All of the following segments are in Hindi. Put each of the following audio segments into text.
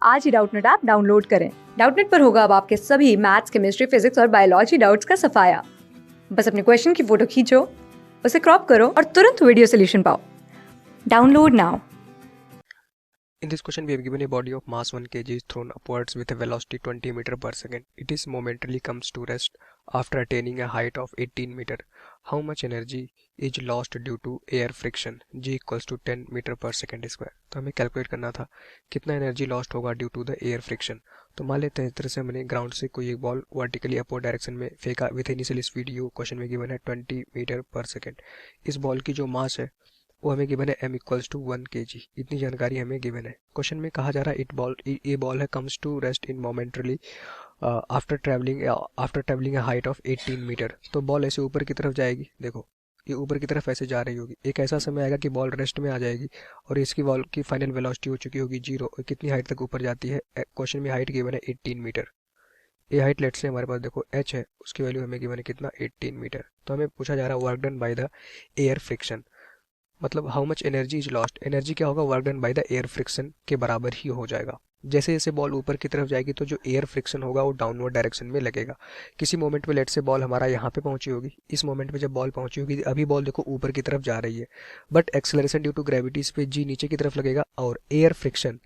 आज ही डाउटनेट ऐप डाउनलोड करें। डाउटनेट पर होगा अब आपके सभी मैथ्स, केमिस्ट्री, फिजिक्स और बायोलॉजी डाउट्स का सफाया। बस अपने क्वेश्चन की फोटो खींचो, उसे क्रॉप करो और तुरंत वीडियो सोल्यूशन पाओ। Download now. In this question, we have given a body of mass 1 kg is thrown upwards with a velocity 20 meter per second. It is momentarily comes to rest after attaining a height of 18 meter. How much energy is lost due to air friction? G equals to 10 meter per second square. तो हमें कैलकुलेट करना था कितना एनर्जी लॉस्ट होगा due to the air friction. तो मान लेते हैं इस तरह से हमने ग्राउंड से कोई एक बॉल वर्टिकली अपवर्ड डायरेक्शन में फेंका with initial speed you question में गिवन है 20 मीटर पर सेकेंड। इस बॉल की जो मास है वो हमें गिवन है m इक्वल्स टू 1 kg। इतनी जानकारी हमें गिवन है। क्वेश्चन में कहा जा रहा है ये बॉल है comes to rest in momentarily after travelling a height of 18 metre. तो बॉल ऐसे ऊपर की तरफ जाएगी, देखो ये ऊपर की तरफ ऐसे जा रही होगी। एक ऐसा समय आएगा कि बॉल रेस्ट में आ जाएगी और इसकी बॉल की फाइनल वेलोसिटी हो चुकी होगी 0। और कितनी हाइट तक ऊपर जाती है? क्वेश्चन में हाइट गिवन है 18 मीटर। ये हाइट लेट से हमारे पास देखो h है, उसकी वैल्यू हमें गिवन है कितना? 18 मीटर। तो हमें पूछा जा रहा है work done by the air friction, मतलब how much energy is lost. Energy क्या होगा? Work done by the air friction के बराबर ही हो जाएगा। जैसे जैसे बॉल ऊपर की तरफ जाएगी तो जो एयर फ्रिक्शन होगा वो डाउनवर्ड डायरेक्शन में लगेगा। किसी मोमेंट पे लेट से बॉल हमारा यहाँ पे पहुंची होगी, इस मोमेंट पे जब बॉल पहुंची होगी अभी बॉल देखो ऊपर की तरफ जा रही है, but acceleration due to gravity इस पे जी नीचे की तरफ लगेगा और एयर फ्रिक्शन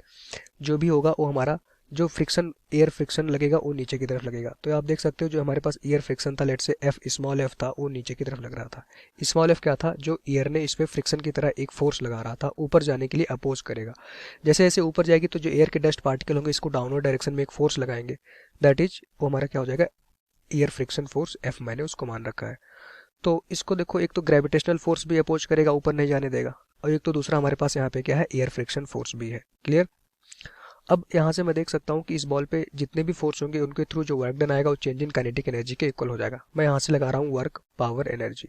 जो भी होगा वो हमारा जो फ्रिक्शन एयर फ्रिक्शन लगेगा वो नीचे की तरफ लगेगा। तो आप देख सकते हो जो हमारे पास एयर फ्रिक्शन था लेट से एफ स्मॉल एफ था वो नीचे की तरफ लग रहा था। स्मॉल एफ क्या था? जो एयर ने इस पे फ्रिक्शन की तरह एक फोर्स लगा रहा था, ऊपर जाने के लिए अपोज करेगा। जैसे जैसे ऊपर जाएगी तो जो एयर के डस्ट पार्टिकल होंगे इसको डाउनवर्ड डायरेक्शन में एक फोर्स लगाएंगे, दैट इज वो हमारा क्या हो जाएगा? एयर फ्रिक्शन फोर्स एफ मैंने उसको मान रखा है। तो इसको देखो, एक तो ग्रेविटेशनल फोर्स भी अपोज करेगा, ऊपर नहीं जाने देगा, और एक तो दूसरा हमारे पास यहाँ पे क्या है? एयर फ्रिक्शन फोर्स भी है। क्लियर? अब यहाँ से मैं देख सकता हूँ कि इस बॉल पे जितने भी फोर्स होंगे उनके थ्रू जो वर्क डन आएगा वो चेंज इन काइनेटिक एनर्जी के इक्वल हो जाएगा। मैं यहाँ से लगा रहा हूँ वर्क पावर एनर्जी।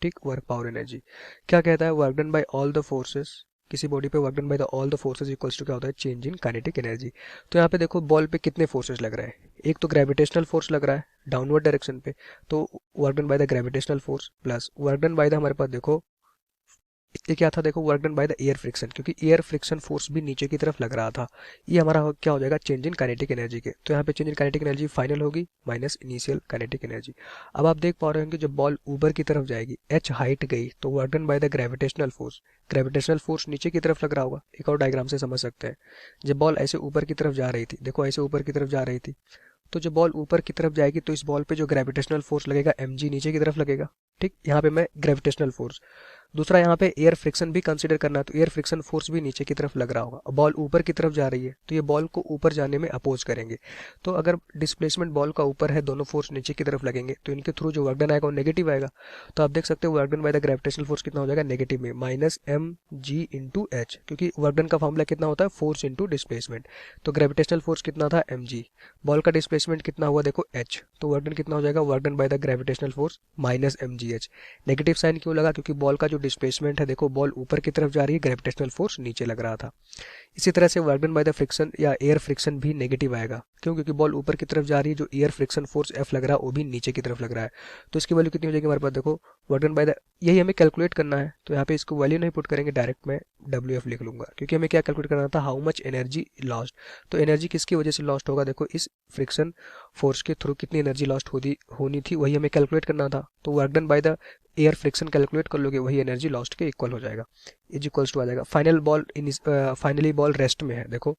ठीक, वर्क पावर एनर्जी क्या कहता है? Work done by all the forces, किसी बॉडी पे work done by the all the forces equals to क्या होता है? Change in kinetic energy. तो यहाँ पे देखो बॉल पे कितने फोर्सेस लग रहे हैं। एक तो ग्रेविटेशनल फोर्स लग रहा है डाउनवर्ड डायरेक्शन पे, तो work done by the gravitational force plus work done by the हमारे पास देखो ये क्या था? देखो work done by the air friction, क्योंकि एयर फ्रिक्शन फोर्स भी नीचे की तरफ लग रहा था। ये हमारा क्या हो जाएगा? चेंज इन काइनेटिक एनर्जी के। तो यहाँ पे change in kinetic energy final होगी माइनस इनिशियल काइनेटिक एनर्जी। अब आप देख पा रहे होंगे जब बॉल ऊपर की तरफ जाएगी h हाइट गई तो work done by the gravitational force नीचे की तरफ लग रहा होगा। एक और डायग्राम से समझ सकते हैं। जब बॉल ऐसे ऊपर की तरफ जा रही थी, देखो ऐसे ऊपर की तरफ जा रही थी, तो जब बॉल ऊपर की तरफ जाएगी तो इस बॉल पे जो ग्रेविटेशनल फोर्स लगेगा mg नीचे की तरफ लगेगा। ठीक, यहाँ पे मैं ग्रेविटेशनल फोर्स, दूसरा यहाँ पे एयर फ्रिक्शन भी कंसीडर करना है, तो एयर फ्रिक्शन फोर्स भी नीचे की तरफ लग रहा होगा। बॉल ऊपर की तरफ जा रही है तो ये बॉल को ऊपर जाने में अपोज करेंगे। तो अगर डिस्प्लेसमेंट बॉल का ऊपर है, दोनों फोर्स नीचे की तरफ लगेंगे, तो इनके थ्रू जो वर्क डन आएगा वो नेगेटिव आएगा। तो आप देख सकते हो work done by the gravitational force कितना हो जाएगा? नेगेटिव में minus M G into H, क्योंकि वर्क डन का फॉर्मूला कितना होता है? Force into displacement. तो ग्रेविटेशनल फोर्स कितना था? M G. बॉल का डिस्प्लेसमेंट कितना हुआ? देखो एच। तो वर्क डन कितना हो जाएगा? Work done by the gravitational force minus M G H. Negative sign क्यों लगा? क्योंकि बॉल का जो डिस्प्लेसमेंट है, देखो बॉल ऊपर की तरफ जा रही है, ग्रेविटेशनल फोर्स नीचे लग रहा था। इसी तरह से work done by the friction या एयर फ्रिक्शन भी नेगेटिव आएगा। क्यों? क्योंकि बॉल ऊपर की तरफ जा रही है, जो एयर फ्रिक्शन फोर्स एफ लग रहा है वो भी नीचे की तरफ लग रहा है। तो इसकी वैल्यू कितनी हो जाएगी हमारे पास? देखो वर्क डन बाय द, यही हमें कैलकुलेट करना है, तो यहाँ पे इसको वैल्यू नहीं पुट करेंगे, डायरेक्ट मैं डब्ल्यू एफ लिख लूंगा, क्योंकि हमें क्या कैलकुलेट करना था? How much energy lost. तो एनर्जी किसकी वजह से लॉस्ट होगा? देखो इस फ्रिक्शन फोर्स के थ्रू कितनी एनर्जी लॉस्ट होनी थी वही हमें कैलकुलेट करना था। तो work done by the air friction calculate कर लोगे, वही एनर्जी लॉस्ट के इक्वल हो जाएगा। इज इक्वल्स टू आ जाएगा फाइनली बॉल रेस्ट में है। देखो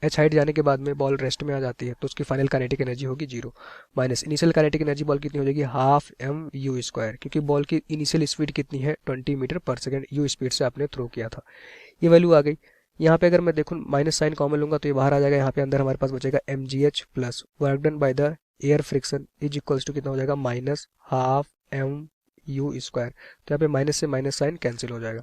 एच हाइट जाने के बाद में बॉल रेस्ट में आ जाती है तो उसकी फाइनल काइनेटिक एनर्जी होगी 0 minus initial kinetic energy ball कितनी हो जाएगी? हाफ एम यू स्क्वायर, क्योंकि बॉल की इनिशियल स्पीड कितनी है? 20 मीटर पर सेकेंड यू स्पीड से आपने थ्रो किया था। ये वैल्यू आ गई। यहाँ पे अगर मैं देखूँ माइनस साइन कॉमन लूंगा तो ये बाहर आ जाएगा। यहाँ पे अंदर हमारे पास बचेगा M G H plus work done by the air friction is equals to कितना हो जाएगा? Minus half M U square. तो यहाँ पे माइनस से माइनस साइन कैंसिल हो जाएगा।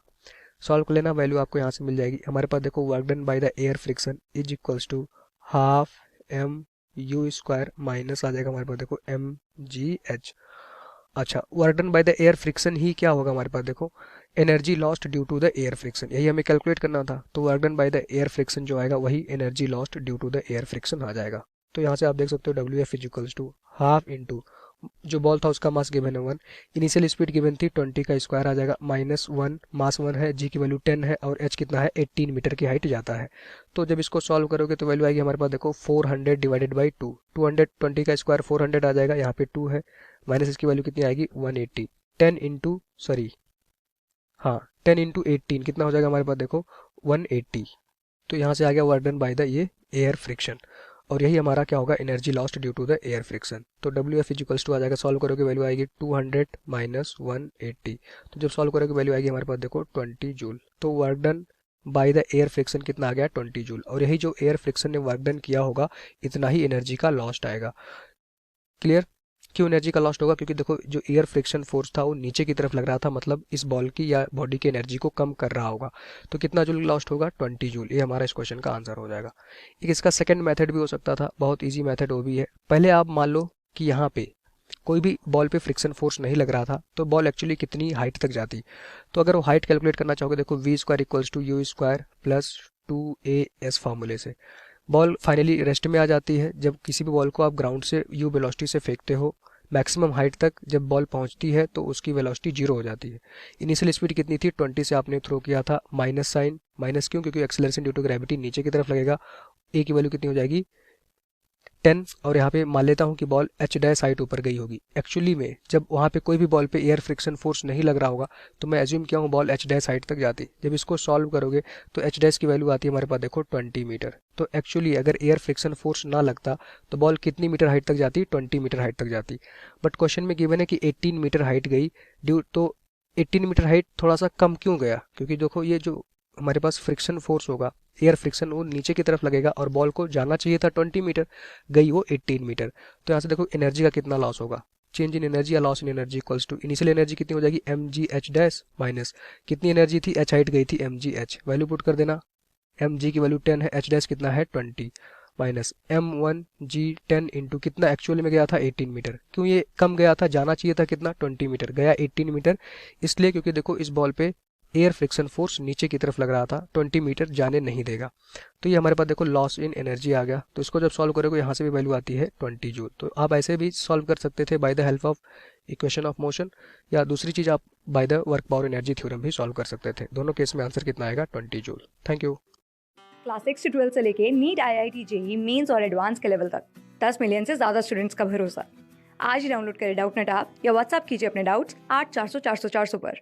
सॉल्व कर लेना, वैल्यू आपको यहाँ से मिल जाएगी। हमारे पास देखो work done by the air friction is equals to half M U square minus आ जाएगा हमारे पास देखो एम जी एच। अच्छा, work done by the air friction ही क्या होगा हमारे पास? देखो energy lost due to the air friction, यही हमें कैलकुलेट करना था। तो work done by the air friction जो आएगा वही energy lost due to the air friction आ जाएगा। तो यहाँ से आप देख सकते हो W F is equals to half into जो बॉल था उसका मास गिवन है 1, इनिशियल स्पीड गिवन थी 20 का स्क्वायर आ जाएगा -1, मास 1 है, जी की वैल्यू 10 है और एच कितना है 18 मीटर की हाइट जाता है। तो जब इसको सॉल्व करोगे तो वैल्यू आएगी हमारे पास, देखो 400 डिवाइडेड बाई 2, 220 का स्क्वायर 400 आ जाएगा, यहाँ पे 2 है, माइनस इसकी वैल्यू कितनी आएगी 180, 10 इंटू सॉरी हाँ 10 इंटू 18 कितना हो जाएगा हमारे पास, देखो 180। तो यहाँ से आ गया वर्क डन बाय द ये एयर फ्रिक्शन, और यही हमारा क्या होगा, energy lost due to the air friction. तो डब्ल्यू एफ इजिकल्स टू आ जाएगा, सॉल्व करोगे वैल्यू आएगी 200 माइनस 180। तो जब सॉल्व करोगे वैल्यू आएगी हमारे पास, देखो 20 जूल। तो work done by the air friction कितना आ गया 20 जूल, और यही जो एयर फ्रिक्शन ने वर्क डन किया होगा इतना ही एनर्जी का लॉस्ट आएगा। क्लियर? क्यों एनर्जी का लॉस्ट होगा, क्योंकि देखो जो एयर फ्रिक्शन फोर्स था वो नीचे की तरफ लग रहा था, मतलब इस बॉल की या बॉडी की एनर्जी को कम कर रहा होगा। तो कितना जूल लॉस्ट होगा, 20 जूल। ये हमारा इस क्वेश्चन का आंसर हो जाएगा। एक इसका सेकंड मेथड भी हो सकता था, बहुत इजी मेथड वो भी है। पहले आप मान लो कि यहाँ पे कोई भी बॉल पे फ्रिक्शन फोर्स नहीं लग रहा था, तो बॉल एक्चुअली कितनी हाइट तक जाती। तो अगर वो हाइट कैलकुलेट करना चाहोगे, देखो V square equals to U square plus 2as फार्मूले से बॉल फाइनली रेस्ट में आ जाती है। जब किसी भी बॉल को आप ग्राउंड से यू वेलोसिटी से फेंकते हो, मैक्सिमम हाइट तक जब बॉल पहुंचती है तो उसकी वेलोसिटी 0 हो जाती है। इनिशियल स्पीड कितनी थी, 20 से आपने थ्रो किया था, माइनस साइन, माइनस क्यों, क्योंकि एक्सेलरेशन ड्यू टू ग्रेविटी नीचे की तरफ लगेगा। ए की वैल्यू कितनी हो जाएगी 10, और यहाँ पे मान लेता हूँ कि बॉल एच डैश हाइट ऊपर गई होगी। एक्चुअली में जब वहाँ पे कोई भी बॉल पे एयर फ्रिक्शन फोर्स नहीं लग रहा होगा तो मैं एज्यूम किया हूँ बॉल एच डैश हाइट तक जाती। जब इसको सॉल्व करोगे तो एच डैश की वैल्यू आती है हमारे पास, देखो 20 मीटर। तो एक्चुअली अगर एयर फ्रिक्शन फोर्स ना लगता तो बॉल कितनी मीटर हाइट तक जाती, 20 मीटर हाइट तक जाती। बट क्वेश्चन में गिवन है कि 18 मीटर हाइट गई ड्यू, तो 18 मीटर हाइट थोड़ा सा कम क्यों गया, क्योंकि देखो ये जो हमारे पास फ्रिक्शन फोर्स होगा, एयर फ्रिक्शन, वो नीचे की तरफ लगेगा और बॉल को जाना चाहिए था 20 मीटर, गई वो 18 मीटर। तो यहाँ से देखो एनर्जी का कितना लॉस होगा, चेंज इन एनर्जी या loss in energy equals to initial energy कितनी हो जाएगी M G H dash minus कितनी एनर्जी थी, एच हाइट गई थी M G H, value put कर देना। एम जी की वैल्यू 10 है, एच डैश कितना है 20 माइनस एम वन जी 10 इंटू कितना एक्चुअली में गया था 18 मीटर। क्यों ये कम गया था, जाना चाहिए था कितना 20 मीटर, गया 18 मीटर, इसलिए क्योंकि देखो इस बॉल पे एयर फ्रिक्शन फोर्स नीचे की तरफ लग रहा था, 20 मीटर जाने नहीं देगा। तो ये हमारे पास देखो लॉस इन एनर्जी आ गया। तो इसको जब सॉल्व करोगे यहाँ से भी वैल्यू आती है 20 जूल। तो आप ऐसे भी सॉल्व कर सकते थे by the help of equation of motion, या दूसरी चीज़ आप by the work power energy theorem भी सॉल्व कर सकते थे। दोनों केस में आंसर कितना आएगा 20 जूल। Thank you. क्लास 6 से 12 से लेके नीट, IIT, जेई मेंस और एडवांस के लेवल तक 10 मिलियन से ज्यादा स्टूडेंट्स का भरोसा। आज ही डाउनलोड करें डाउटनेट ऐप या व्हाट्सएप कीजिए अपने डाउट्स 8400 400 400 पर।